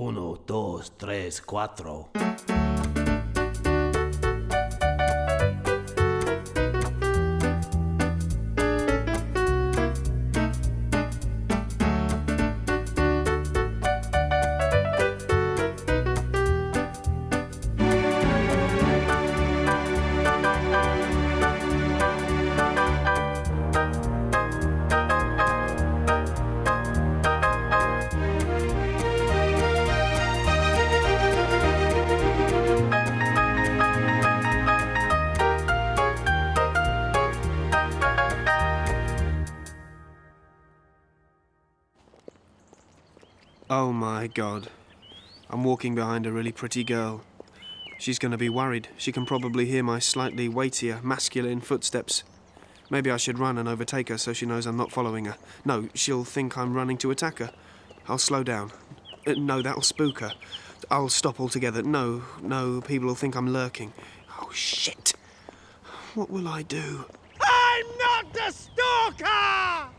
Uno, dos, tres, cuatro. Oh my God. I'm walking behind a really pretty girl. She's going to be worried. She can probably hear my slightly weightier, masculine footsteps. Maybe I should run and overtake her so she knows I'm not following her. No, she'll think I'm running to attack her. I'll slow down. No, that'll spook her. I'll stop altogether. No, people will think I'm lurking. Oh, shit. What will I do? I'm not the stalker!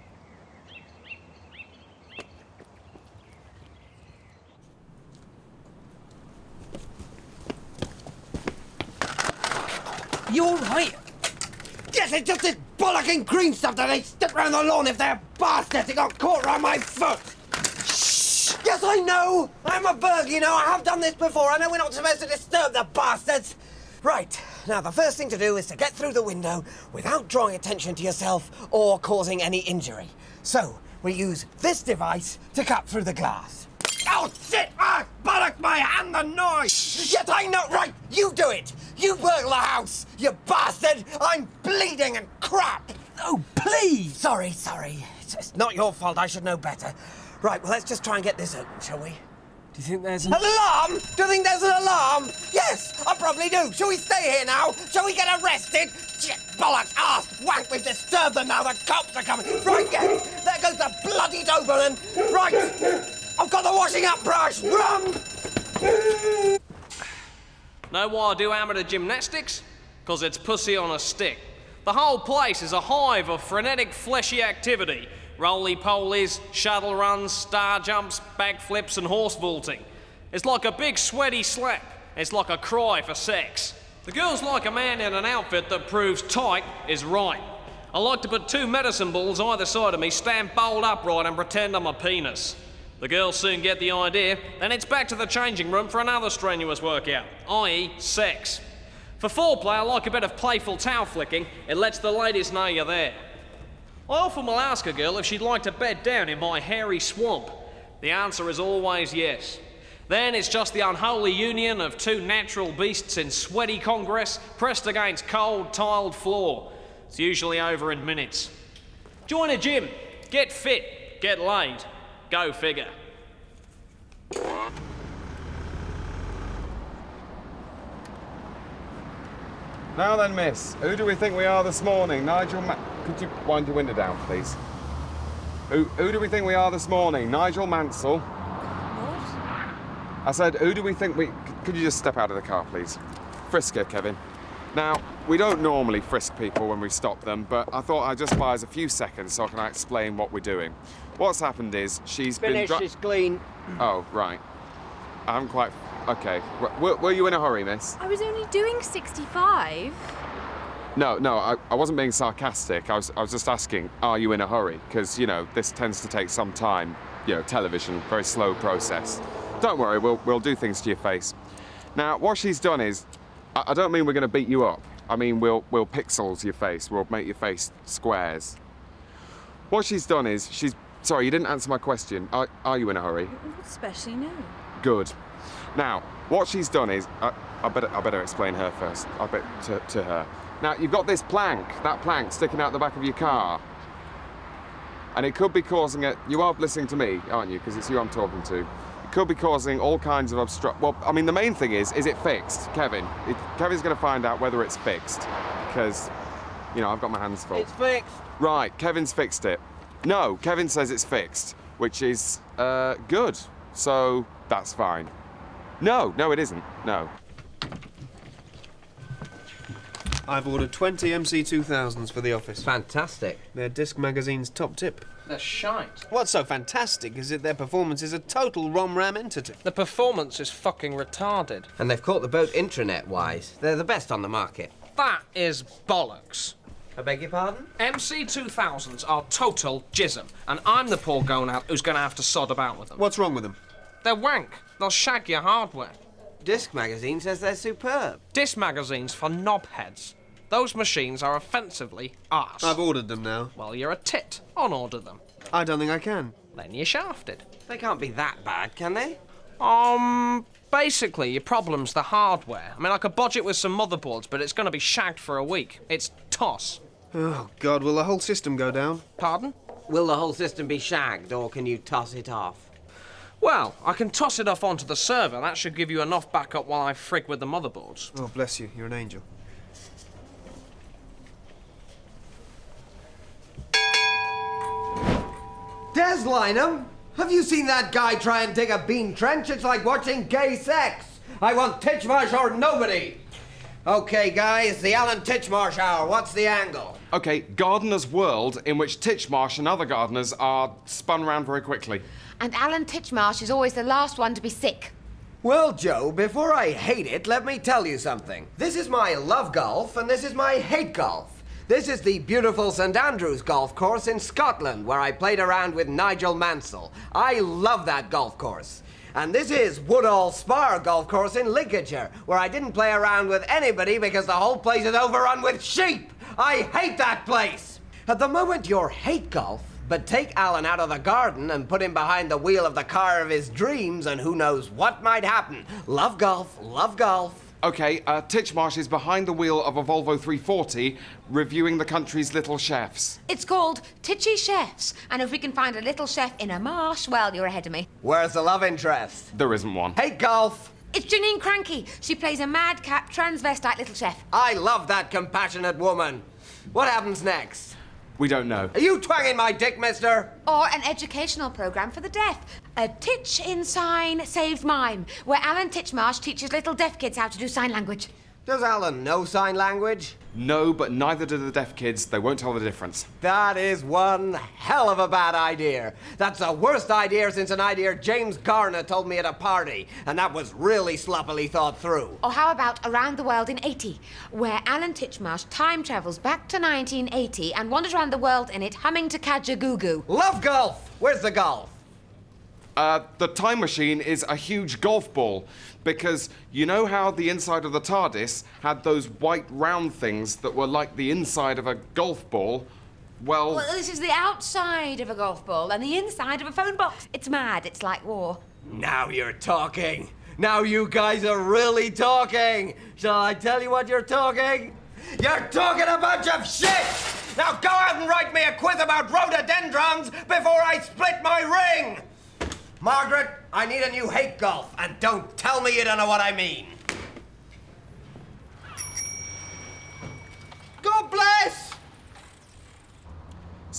You all right? Yes, it's just this bollocking green stuff that they stick round the lawn if they're bastards. It got caught round my foot. Shh! Yes, I know. I'm a burg, you know. I have done this before. I know we're not supposed to disturb the bastards. Right. Now, the first thing to do is to get through the window without drawing attention to yourself or causing any injury. So, we use this device to cut through the glass. Oh, shit! Ah, bollock my hand, the noise! Yes, I know. Right, you do it. You burgle the house, you bastard! I'm bleeding and crap! Oh, please! Sorry. It's not your fault. I should know better. Right, well, let's just try and get this open, shall we? Do you think there's an... Alarm? Do you think there's an alarm? Yes, I probably do. Shall we stay here now? Shall we get arrested? Shit, bollocks, arse, wank, we've disturbed them now. The cops are coming. Right, yes, there goes the bloody Doberman. Right, I've got the washing up brush. Run! Know why I do amateur gymnastics? 'Cause it's pussy on a stick. The whole place is a hive of frenetic, fleshy activity. Roly-polies, shuttle runs, star jumps, backflips and horse vaulting. It's like a big sweaty slap. It's like a cry for sex. The girls like a man in an outfit that proves tight is right. I like to put two medicine balls either side of me, stand bolt upright and pretend I'm a penis. The girls soon get the idea, then it's back to the changing room for another strenuous workout, i.e. sex. For foreplay, I like a bit of playful towel flicking. It lets the ladies know you're there. I often will ask a girl if she'd like to bed down in my hairy swamp. The answer is always yes. Then it's just the unholy union of two natural beasts in sweaty congress pressed against cold, tiled floor. It's usually over in minutes. Join a gym. Get fit. Get laid. Go figure. Now then, miss, who do we think we are this morning? Could you wind your window down, please? Who do we think we are this morning? Nigel Mansell? What? I said, who do we think we... Could you just step out of the car, please? Frisk her, Kevin. Now, we don't normally frisk people when we stop them, but I thought I'd just buy us a few seconds so I can explain what we're doing. What's happened is she's Finish is clean. Oh, right. I haven't quite... OK. Were you in a hurry, miss? I was only doing 65. No, I wasn't being sarcastic. I was just asking, are you in a hurry? Because, you know, this tends to take some time. You know, television, very slow process. Don't worry, we'll do things to your face. Now, what she's done is... I don't mean we're going to beat you up. I mean, we'll pixels your face. We'll make your face squares. What she's done is she's... Sorry, you didn't answer my question. Are you in a hurry? Especially no. Good. Now, what she's done is... I better explain her first. I bet to her. Now, you've got this plank, that plank sticking out the back of your car. And it could be causing a... You are listening to me, aren't you? Because it's you I'm talking to. It could be causing all kinds of Well, I mean, the main thing is it fixed, Kevin? Kevin's going to find out whether it's fixed. Because, you know, I've got my hands full. It's fixed. Right, Kevin's fixed it. No, Kevin says it's fixed, which is, good. So, that's fine. No, it isn't. No. I've ordered 20 MC2000s for the office. Fantastic. They're Disc Magazine's top tip. They're shite. What's so fantastic is that their performance is a total rom-ram entity. The performance is fucking retarded. And they've caught the boat intranet-wise. They're the best on the market. That is bollocks. I beg your pardon? MC2000s are total jism, and I'm the poor gonad who's going to have to sod about with them. What's wrong with them? They're wank. They'll shag your hardware. Disc Magazine says they're superb. Disc magazines for knobheads. Those machines are offensively arse. I've ordered them now. Well, you're a tit. On-order them. I don't think I can. Then you're shafted. They can't be that bad, can they? Basically, your problem's the hardware. I mean, I could bodge it with some motherboards, but it's going to be shagged for a week. It's toss. Oh, God, will the whole system go down? Pardon? Will the whole system be shagged, or can you toss it off? Well, I can toss it off onto the server. That should give you enough backup while I frig with the motherboards. Oh, bless you. You're an angel. Des Lynham, have you seen that guy try and dig a bean trench? It's like watching gay sex. I want Titchmarsh or nobody. Okay, guys, the Alan Titchmarsh hour. What's the angle? Okay, gardener's world in which Titchmarsh and other gardeners are spun round very quickly. And Alan Titchmarsh is always the last one to be sick. Well, Joe, before I hate it, let me tell you something. This is my love golf, and this is my hate golf. This is the beautiful St Andrews golf course in Scotland, where I played around with Nigel Mansell. I love that golf course. And this is Woodall Spar golf course in Lincolnshire, where I didn't play around with anybody because the whole place is overrun with sheep. I hate that place. At the moment, you're hate golf. But take Alan out of the garden and put him behind the wheel of the car of his dreams, and who knows what might happen. Love golf, love golf. Okay, Titchmarsh is behind the wheel of a Volvo 340, reviewing the country's little chefs. It's called Titchy Chefs, and if we can find a little chef in a marsh, well, you're ahead of me. Where's the love interest? There isn't one. Hate golf. It's Janine Cranky. She plays a madcap transvestite little chef. I love that compassionate woman. What happens next? We don't know. Are you twanging my dick, mister? Or an educational programme for the deaf. A Titch in Sign Saved Mime, where Alan Titchmarsh teaches little deaf kids how to do sign language. Does Alan know sign language? No, but neither do the deaf kids. They won't tell the difference. That is one hell of a bad idea. That's the worst idea since an idea James Garner told me at a party, and that was really sloppily thought through. Or how about Around the World in 80, where Alan Titchmarsh time travels back to 1980 and wanders around the world in it humming to Kaja-Goo-Goo. Love golf! Where's the golf? The time machine is a huge golf ball, because you know how the inside of the TARDIS had those white round things that were like the inside of a golf ball? Well, this is the outside of a golf ball and the inside of a phone box. It's mad. It's like war. Now you're talking. Now you guys are really talking. Shall I tell you what you're talking? You're talking a bunch of shit! Now go out and write me a quiz about rhododendrons before I split my ring! Margaret, I need a new hate golf, and don't tell me you don't know what I mean. God bless!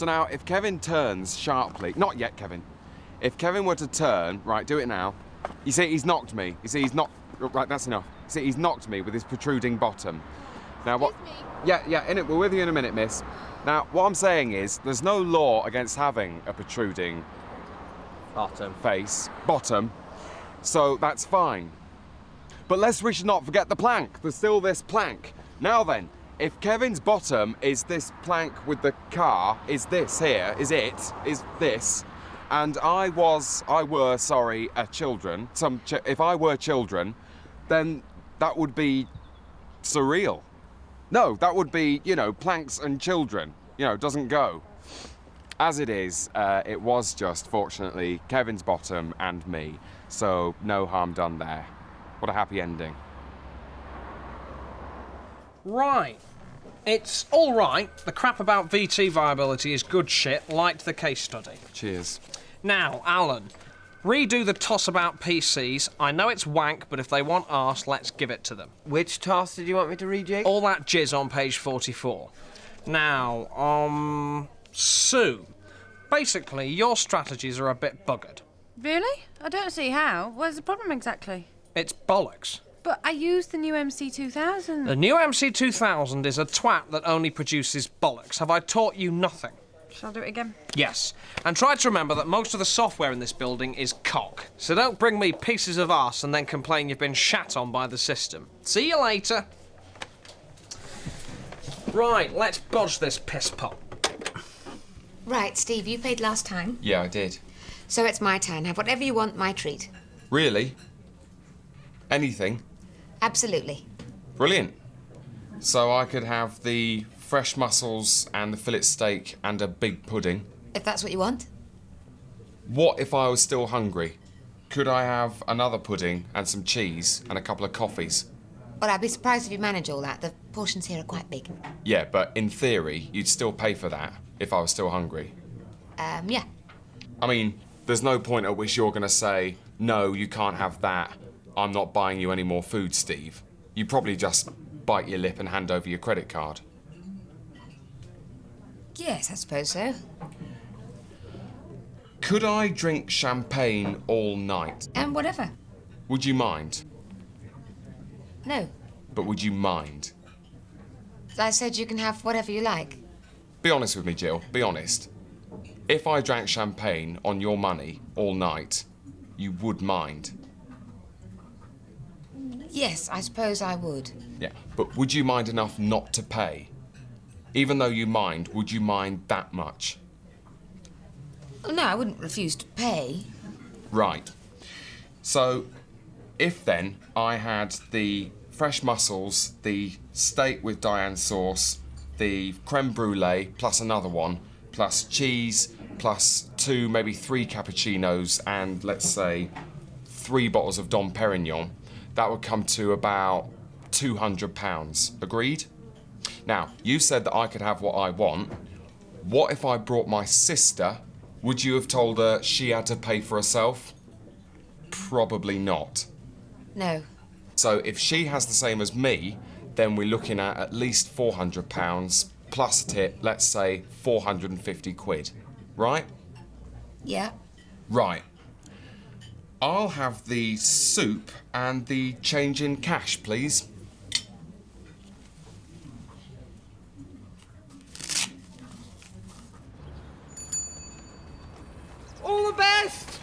so now if Kevin turns sharply, not yet, Kevin. If Kevin were to turn, right, do it now. You see, he's knocked me. You see, he's knocked. Right, that's enough. You see, he's knocked me with his protruding bottom. Now what? Yeah, in it. We're with you in a minute, miss. Now, what I'm saying is, there's no law against having a protruding bottom, so that's fine. But lest we should not forget the plank. There's still this plank. Now then, if Kevin's bottom is this plank with the car, is this here, is this, and if I were children, then that would be surreal. No, that would be, planks and children, doesn't go. As it is, it was just, fortunately, Kevin's bottom and me, so no harm done there. What a happy ending. Right. It's all right. The crap about VT viability is good shit. Liked the case study. Cheers. Now, Alan, redo the toss about PCs. I know it's wank, but if they want arse, let's give it to them. Which toss did you want me to rejig? All that jizz on page 44. Now, Sue, basically, your strategies are a bit buggered. Really? I don't see how. Where's the problem exactly? It's bollocks. But I used the new MC2000. The new MC2000 is a twat that only produces bollocks. Have I taught you nothing? Shall I do it again? Yes. And try to remember that most of the software in this building is cock. So don't bring me pieces of arse and then complain you've been shat on by the system. See you later. Right, let's bodge this piss pot. Right, Steve, you paid last time. Yeah, I did. So it's my turn. Have whatever you want, my treat. Really? Anything? Absolutely. Brilliant. So I could have the fresh mussels and the fillet steak and a big pudding. If that's what you want. What if I was still hungry? Could I have another pudding and some cheese and a couple of coffees? Well, I'd be surprised if you manage all that. The portions here are quite big. Yeah, but in theory, you'd still pay for that if I was still hungry. Yeah. I mean, there's no point at which you're going to say, no, you can't have that. I'm not buying you any more food, Steve. You probably just bite your lip and hand over your credit card. Yes, I suppose so. Could I drink champagne all night? Whatever. Would you mind? No. But would you mind? I said you can have whatever you like. Be honest with me, Jill. Be honest. If I drank champagne on your money all night, you would mind. Yes, I suppose I would. Yeah, but would you mind enough not to pay? Even though you mind, would you mind that much? No, I wouldn't refuse to pay. Right. So, if then I had the fresh mussels, the steak with Diane sauce, the creme brulee, plus another one, plus cheese, plus 2, maybe 3 cappuccinos, and let's say 3 bottles of Dom Perignon, that would come to about £200. Agreed? Now, you said that I could have what I want. What if I brought my sister? Would you have told her she had to pay for herself? Probably not. No. So if she has the same as me, then we're looking at least £400 plus a tip, let's say 450 quid. Right? Yeah. Right. I'll have the soup and the change in cash, please. All the best!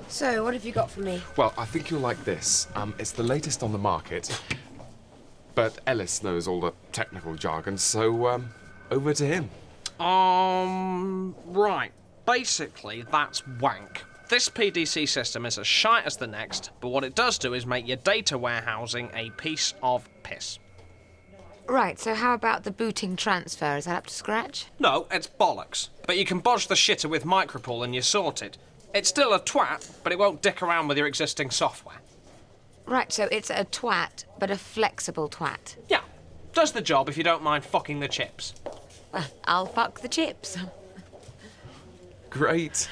So, what have you got for me? Well, I think you'll like this. It's the latest on the market. But Ellis knows all the technical jargon, so, over to him. Right. Basically, that's wank. This PDC system is as shite as the next, but what it does do is make your data warehousing a piece of piss. Right, so how about the booting transfer? Is that up to scratch? No, it's bollocks. But you can bodge the shitter with micropool and you're sorted. It's still a twat, but it won't dick around with your existing software. Right, so it's a twat, but a flexible twat. Yeah. Does the job if you don't mind fucking the chips. Well, I'll fuck the chips. Great.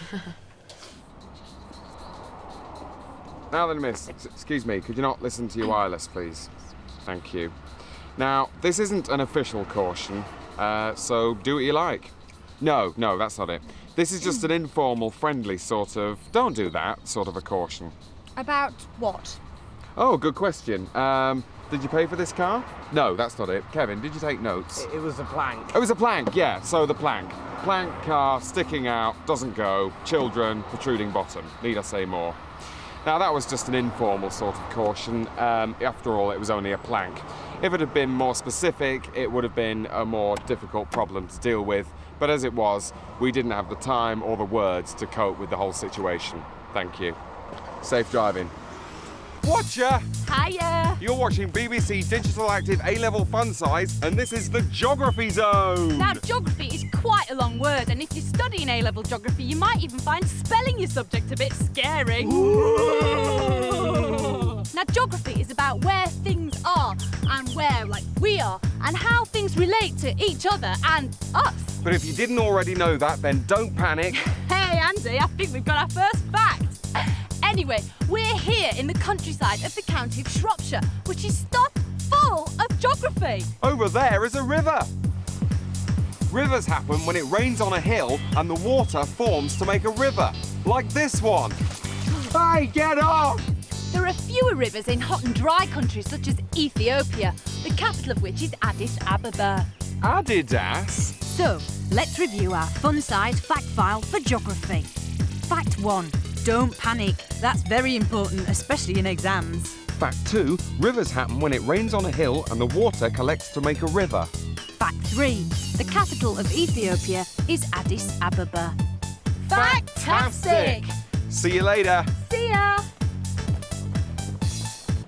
Now then, miss, excuse me, could you not listen to your wireless, please? Thank you. Now, this isn't an official caution, so do what you like. No, that's not it. This is just an informal, friendly sort of, don't do that, sort of a caution. About what? Oh, good question. Did you pay for this car? No, that's not it. Kevin, did you take notes? It was a plank. It was a plank, yeah, so the plank. Plank car, sticking out, doesn't go, children, protruding bottom. Need I say more? Now, that was just an informal sort of caution. After all, it was only a plank. If it had been more specific, it would have been a more difficult problem to deal with. But as it was, we didn't have the time or the words to cope with the whole situation. Thank you. Safe driving. Watcher! Hiya! You're watching BBC Digital Active A-Level Fun Size, and this is the Geography Zone! Now, geography is quite a long word, and if you're studying A-level geography, you might even find spelling your subject a bit scary. Now, geography is about where things are, and where, like, we are, and how things relate to each other and us. But if you didn't already know that, then don't panic. Hey, Andy, I think we've got our first fact. Anyway, we're here in the countryside of the county of Shropshire, which is stuck full of geography. Over there is a river. Rivers happen when it rains on a hill and the water forms to make a river, like this one. Hey, get off! There are fewer rivers in hot and dry countries such as Ethiopia, the capital of which is Addis Ababa. Adidas? So, let's review our fun-sized fact file for geography. Fact 1. Don't panic. That's very important, especially in exams. Fact 2, rivers happen when it rains on a hill and the water collects to make a river. Fact 3. The capital of Ethiopia is Addis Ababa. Fantastic! See you later. See ya!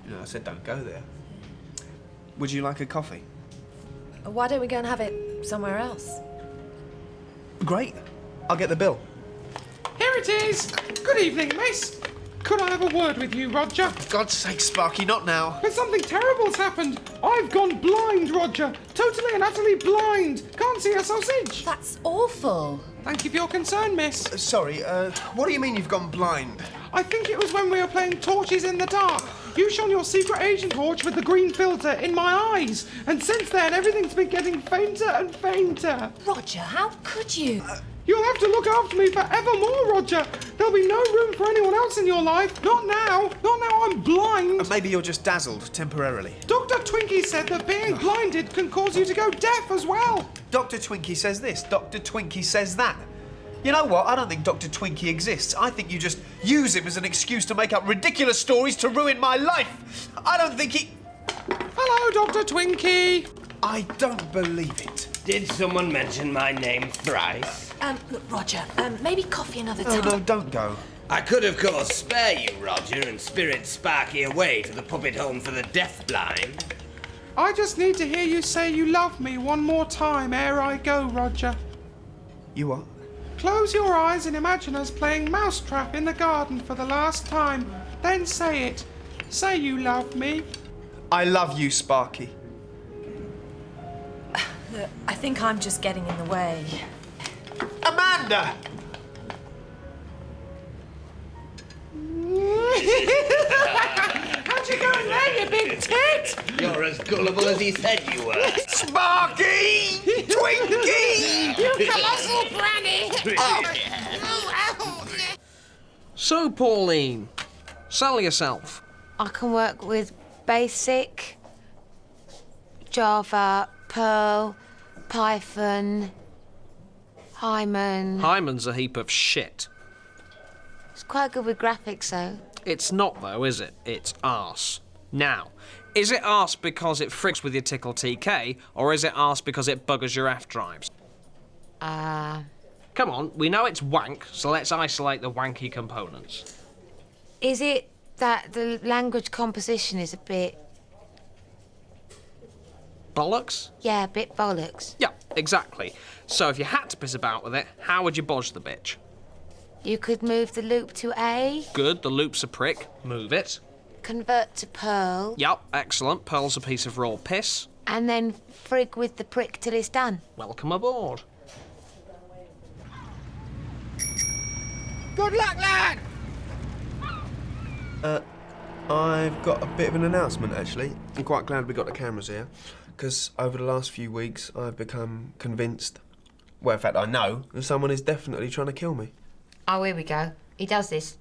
No, I said don't go there. Would you like a coffee? Why don't we go and have it somewhere else? Great. I'll get the bill. Here it is. Good evening, miss. Could I have a word with you, Roger? For God's sake, Sparky, not now. But something terrible's happened. I've gone blind, Roger. Totally and utterly blind. Can't see a sausage. That's awful. Thank you for your concern, miss. Sorry, what do you mean you've gone blind? I think it was when we were playing torches in the dark. You shone your secret agent torch with the green filter in my eyes. And since then, everything's been getting fainter and fainter. Roger, how could you? You'll have to look after me forevermore, Roger. There'll be no room for anyone else in your life. Not now. Not now I'm blind. Maybe you're just dazzled temporarily. Dr. Twinkie said that being blinded can cause you to go deaf as well. Dr. Twinkie says this, Dr. Twinkie says that. You know what? I don't think Dr. Twinkie exists. I think you just use him as an excuse to make up ridiculous stories to ruin my life. I don't think he... Hello, Dr. Twinkie. I don't believe it. Did someone mention my name thrice? Look, Roger, maybe coffee another Oh, time. no, don't go. I could, of course, spare you, Roger, and spirit Sparky away to the puppet home for the deafblind. I just need to hear you say you love me one more time ere I go, Roger. You what? Close your eyes and imagine us playing mousetrap in the garden for the last time. Then say it. Say you love me. I love you, Sparky. Look, I think I'm just getting in the way. Amanda! How'd you go in there, you big tit? You're as gullible as he said you were. Sparky! Twinkie! You colossal granny! So, Pauline, sell yourself. I can work with Basic, Java, Perl, Python, Hyman. Hyman's a heap of shit. It's quite good with graphics, though. It's not, though, is it? It's arse. Now, is it arse because it fricks with your Tickle TK, or is it arse because it buggers your F drives? Come on, we know it's wank, so let's isolate the wanky components. Is it that the language composition is a bit... Bollocks? Yeah, a bit bollocks. Yeah, exactly. So if you had to piss about with it, how would you bodge the bitch? You could move the loop to A, Good, the loop's a prick. Move it. convert to Perl, Yup, excellent. Pearl's a piece of raw piss. and then frig with the prick till it's done. Welcome aboard. Good luck, lad! I've got a bit of an announcement, actually. I'm quite glad we got the cameras here, because over the last few weeks, I've become convinced, well, in fact, I know, that someone is definitely trying to kill me. Oh, here we go. He does this.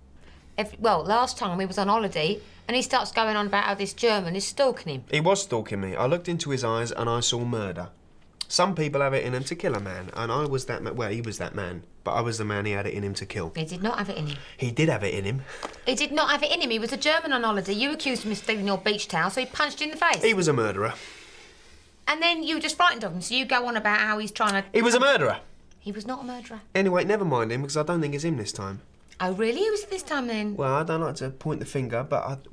Well, last time we was on holiday, and he starts going on about how this German is stalking him. He was stalking me. I looked into his eyes and I saw murder. Some people have it in them to kill a man, and I was that man. Well, he was that man, but I was the man he had it in him to kill. He did not have it in him. He did have it in him. He did not have it in him. He was a German on holiday. You accused him of stealing your beach towel, so he punched you in the face. He was a murderer. And then you were just frightened of him, so you go on about how he's trying to... He was a murderer. He was not a murderer. Anyway, never mind him, because I don't think it's him this time. Oh, really? Who was it this time, then? Well, I don't like to point the finger, but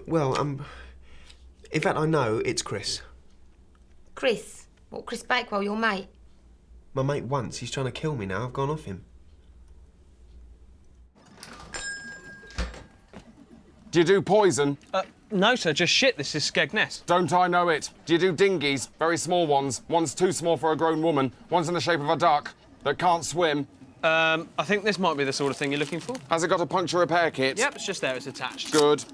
in fact, I know it's Chris. Chris. What, Chris Bakewell, your mate? My mate once. He's trying to kill me now. I've gone off him. Do you do poison? No, sir, just shit. This is Skegness. Don't I know it? Do you do dinghies? Very small ones. One's too small for a grown woman. One's in the shape of a duck that can't swim. I think this might be the sort of thing you're looking for. Has it got a puncture repair kit? Yep, it's just there. It's attached. Good.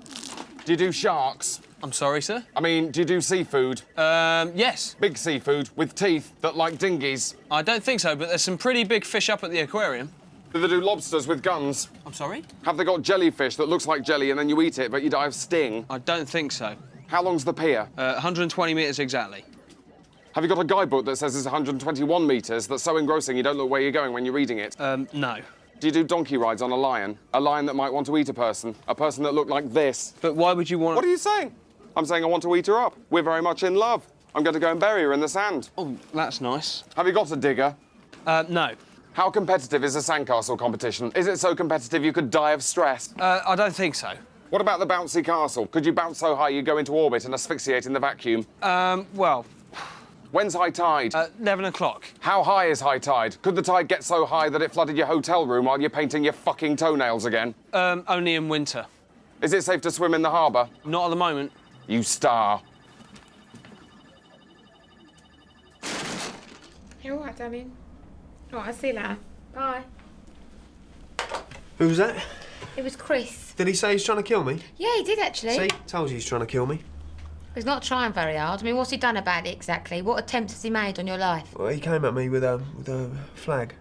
Do you do sharks? I'm sorry, sir? I mean, do you do seafood? Yes. Big seafood with teeth that like dinghies? I don't think so, but there's some pretty big fish up at the aquarium. Do they do lobsters with guns? I'm sorry? Have they got jellyfish that looks like jelly and then you eat it but you die of sting? I don't think so. How long's the pier? 120 metres exactly. Have you got a guidebook that says it's 121 metres that's so engrossing you don't look where you're going when you're reading it? No. Do you do donkey rides on a lion? A lion that might want to eat a person that looked like this? But why would you want... What are you saying? I'm saying I want to eat her up. We're very much in love. I'm going to go and bury her in the sand. Oh, that's nice. Have you got a digger? No. How competitive is a sandcastle competition? Is it so competitive you could die of stress? I don't think so. What about the bouncy castle? Could you bounce so high you go into orbit and asphyxiate in the vacuum? Well... When's high tide? 11 o'clock. How high is high tide? Could the tide get so high that it flooded your hotel room while you're painting your fucking toenails again? Only in winter. Is it safe to swim in the harbour? Not at the moment. You star. You're all right, darling. All right, I'll see you later. Bye. Who's that? It was Chris. Did he say he's trying to kill me? Yeah, he did actually. See? Told you he's trying to kill me. He's not trying very hard. I mean, what's he done about it exactly? What attempt has he made on your life? Well, he came at me with a flag.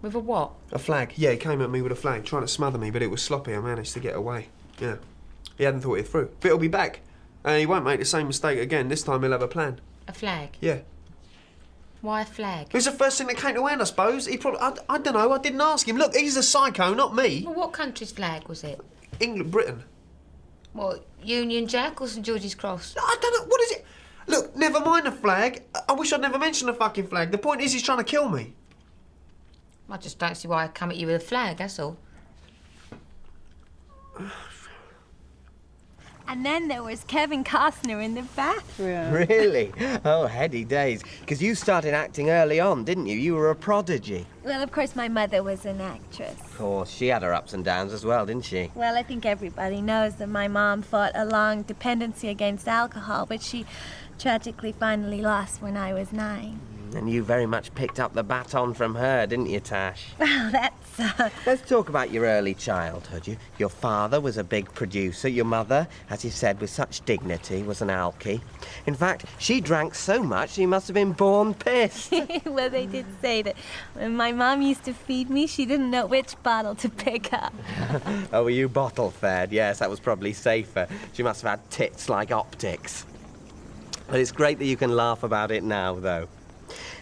With a what? A flag. Yeah, he came at me with a flag, trying to smother me, but it was sloppy. I managed to get away. Yeah. He hadn't thought it through. But he'll be back. And he won't make the same mistake again. This time he'll have a plan. A flag? Yeah. Why a flag? It was the first thing that came to mind, I suppose. He probably... I don't know. I didn't ask him. Look, he's a psycho, not me. Well, what country's flag was it? England, Britain. What, Union Jack or St George's Cross? I don't know. What is it? Look, never mind the flag. I wish I'd never mentioned the fucking flag. The point is he's trying to kill me. I just don't see why I come at you with a flag, that's all. And then there was Kevin Costner in the bathroom. Really? Oh, heady days. Because you started acting early on, didn't you? You were a prodigy. Well, of course, my mother was an actress. Of course, she had her ups and downs as well, didn't she? Well, I think everybody knows that my mom fought a long dependency against alcohol, but she tragically finally lost when I was 9. And you very much picked up the baton from her, didn't you, Tash? Well, that's... Let's talk about your early childhood. Your father was a big producer. Your mother, as you said with such dignity, was an alkie. In fact, she drank so much she must have been born pissed. Well, they did say that when my mom used to feed me, she didn't know which bottle to pick up. Oh, were you bottle-fed? Yes, that was probably safer. She must have had tits like optics. But it's great that you can laugh about it now, though.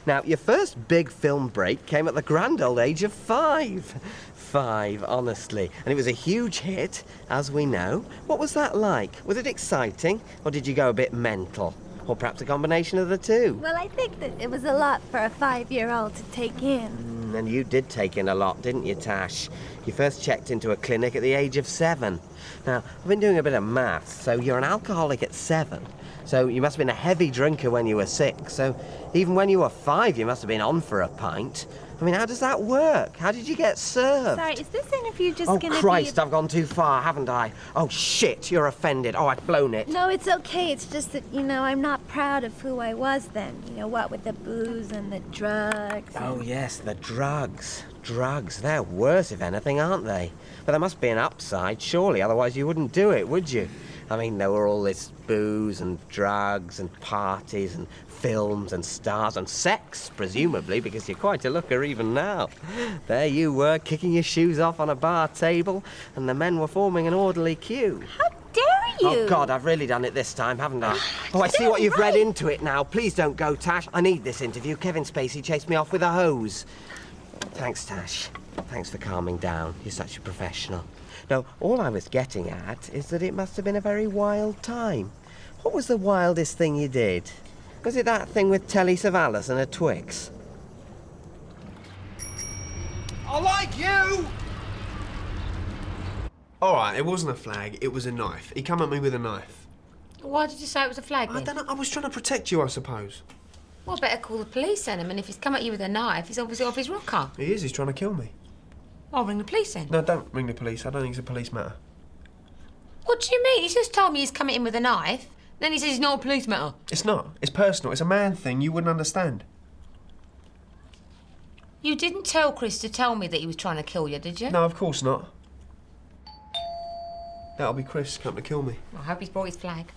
Now, your first big film break came at the grand old age of 5. 5, honestly. And it was a huge hit, as we know. What was that like? Was it exciting, or did you go a bit mental? Or perhaps a combination of the two? Well, I think that it was a lot for a 5-year-old to take in. And you did take in a lot, didn't you, Tash? You first checked into a clinic at the age of 7. Now, I've been doing a bit of maths, so you're an alcoholic at 7. So you must have been a heavy drinker when you were 6. So even when you were 5, you must have been on for a pint. I mean, how does that work? How did you get served? Sorry, is this interview just Oh, gonna Christ, be... I've gone too far, haven't I? Oh, shit, you're offended. Oh, I've blown it. No, it's okay. It's just that, I'm not proud of who I was then. What with the booze and the drugs. Oh, yes, the drugs. Drugs. They're worse, if anything, aren't they? But there must be an upside, surely, otherwise you wouldn't do it, would you? I mean, there were all this booze and drugs and parties and films and stars and sex, presumably, because you're quite a looker even now. There you were, kicking your shoes off on a bar table, and the men were forming an orderly queue. How dare you? Oh, God, I've really done it this time, haven't I? Oh, I see what you've read into it now. Please don't go, Tash. I need this interview. Kevin Spacey chased me off with a hose. Thanks, Tash. Thanks for calming down. You're such a professional. No, all I was getting at is that it must have been a very wild time. What was the wildest thing you did? Was it that thing with Telly Savalas and a Twix? I like you! All right, it wasn't a flag, it was a knife. He come at me with a knife. Why did you say it was a flag then? I don't know, I was trying to protect you, I suppose. Well, better call the police then. I mean, if he's come at you with a knife, he's obviously off his rocker. He is, he's trying to kill me. I'll ring the police then. No, don't ring the police. I don't think it's a police matter. What do you mean? He's just told me he's come at him with a knife. Then he says it's not a police matter. It's not. It's personal. It's a man thing. You wouldn't understand. You didn't tell Chris to tell me that he was trying to kill you, did you? No, of course not. That'll be Chris come to kill me. I hope he's brought his flag.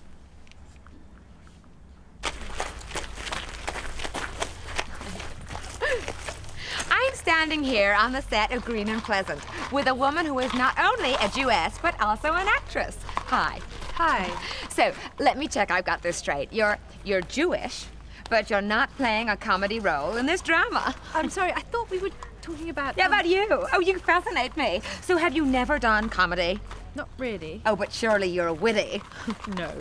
standing here on the set of Green and Pleasant with a woman who is not only a Jewess, but also an actress. Hi. Hi. So, let me check I've got this straight. You're Jewish, but you're not playing a comedy role in this drama. I'm sorry, I thought we were talking about... Yeah, about you. Oh, you fascinate me. So have you never done comedy? Not really. Oh, but surely you're witty. No.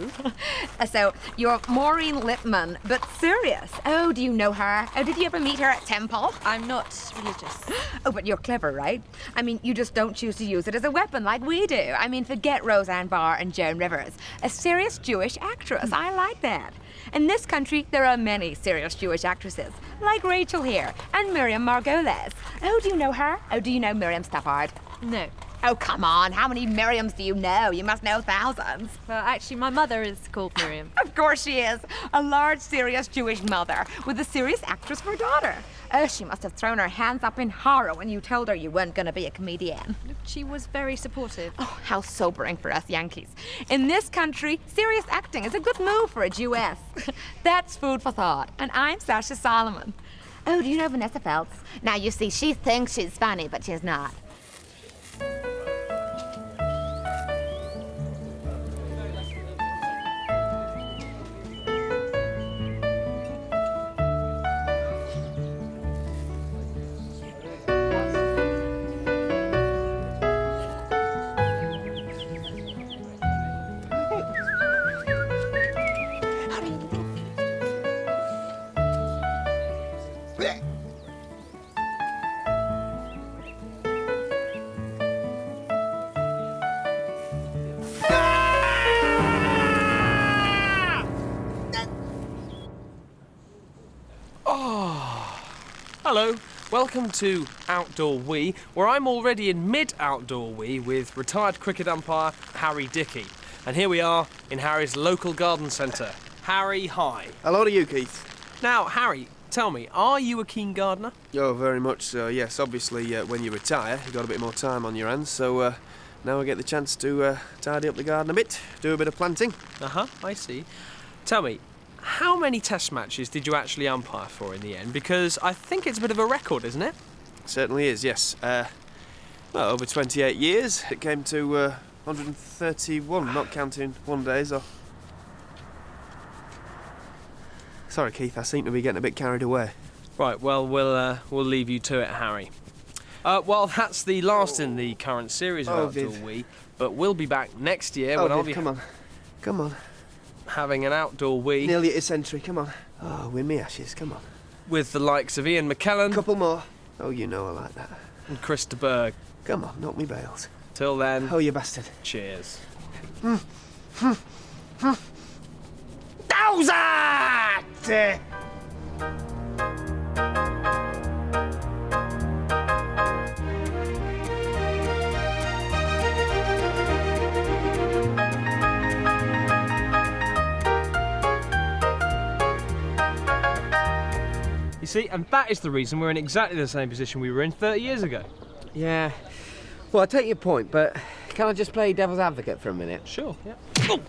So, you're Maureen Lipman, but serious. Oh, do you know her? Oh, did you ever meet her at Temple? I'm not religious. Oh, but you're clever, right? I mean, you just don't choose to use it as a weapon like we do. I mean, forget Roseanne Barr and Joan Rivers. A serious Jewish actress. I like that. In this country, there are many serious Jewish actresses, like Rachel here and Miriam Margolyes. Oh, do you know her? Oh, do you know Miriam Stafford? No. Oh, come on. How many Miriams do you know? You must know thousands. Well, actually, my mother is called Miriam. Of course she is. A large, serious Jewish mother with a serious actress for daughter. Oh, she must have thrown her hands up in horror when you told her you weren't going to be a comedian. She was very supportive. Oh, how sobering for us Yankees. In this country, serious acting is a good move for a Jewess. That's food for thought. And I'm Sasha Solomon. Oh, do you know Vanessa Feltz? Now, you see, she thinks she's funny, but she's not. Hello, welcome to Outdoor Wee, where I'm already in mid-outdoor wee with retired cricket umpire Harry Dickey. And here we are in Harry's local garden centre. Harry, hi. Hello to you, Keith. Now, Harry, tell me, are you a keen gardener? Oh, very much so, yes. Obviously, when you retire, you've got a bit more time on your hands, so now I get the chance to tidy up the garden a bit, do a bit of planting. Uh-huh, I see. Tell me, how many test matches did you actually umpire for in the end? Because I think it's a bit of a record, isn't it? Certainly is, yes. Well, over 28 years. It came to 131, not counting one days off. Sorry, Keith, I seem to be getting a bit carried away. Right, well, we'll leave you to it, Harry. Well, that's the last in the current series of Outdoor Viv. Wee, but we'll be back next year when I'll Viv, be come on. having an Outdoor Wee Nearly at a century, come on. Oh, win me ashes, come on. with the likes of Ian McKellen Couple more. Oh, you know I like that. and Chris de Burgh. Come on, knock me bails. Till then, Oh, you bastard. cheers. Dowsat! You see, and that is the reason we're in exactly the same position we were in 30 years ago. Yeah. Well, I take your point, but can I just play devil's advocate for a minute? Sure, yeah. Oh,